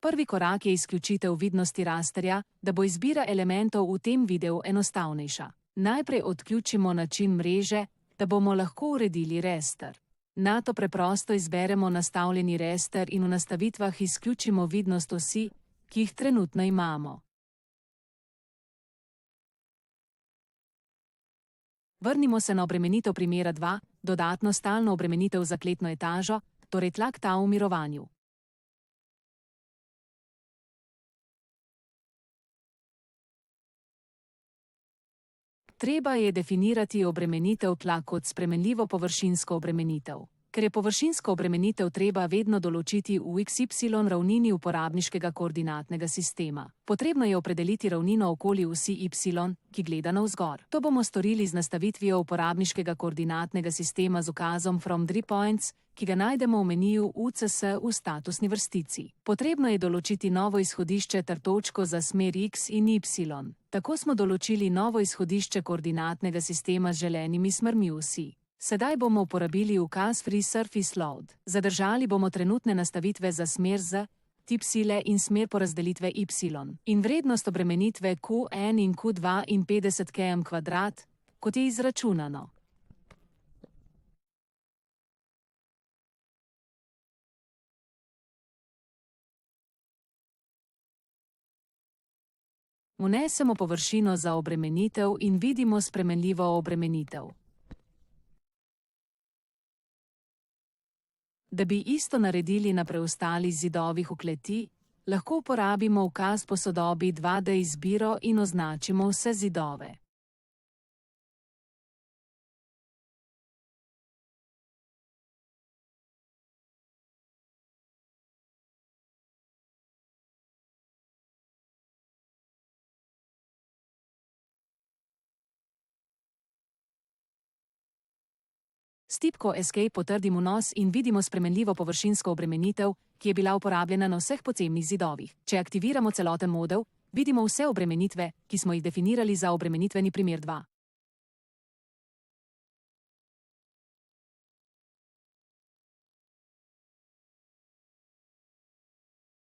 Prvi korak je izključitev vidnosti rasterja, da bo izbira elementov v tem videu enostavnejša. Najprej odključimo način mreže, da bomo lahko uredili raster. Nato preprosto izberemo nastavljeni raster in v nastavitvah izključimo vidnost osi, ki jih trenutno imamo. Vrnimo se na obremenitev primera 2, dodatno stalno obremenitev za kletno etažo, torej tlak ta v mirovanju. Treba je definirati obremenitev tla kot spremenljivo površinsko obremenitev. Ker je površinsko obremenitev treba vedno določiti v XY ravnini uporabniškega koordinatnega sistema. Potrebno je opredeliti ravnino okoli osi Y, ki gleda navzgor. To bomo storili z nastavitvijo uporabniškega koordinatnega sistema z ukazom From 3 Points, ki ga najdemo v meniju UCS v statusni vrstici. Potrebno je določiti novo izhodišče ter točko za smer X in Y. Tako smo določili novo izhodišče koordinatnega sistema z želenimi smermi osi. Sedaj bomo uporabili ukaz Free Surface Load. Zadržali bomo trenutne nastavitve za smer Z, tip sile in smer porazdelitve Y. In vrednost obremenitve Q1 in Q2 in 50 km², kot je izračunano. Vnesemo površino za obremenitev in vidimo spremenljivo obremenitev. Da bi isto naredili na preostalih zidovih v kleti, lahko uporabimo ukaz Posodobi 2D izbiro in označimo vse zidove. S tipko Escape potrdim vnos in vidimo spremenljivo površinsko obremenitev, ki je bila uporabljena na vseh podzemnih zidovih. Če aktiviramo celoten model, vidimo vse obremenitve, ki smo jih definirali za obremenitveni primer 2.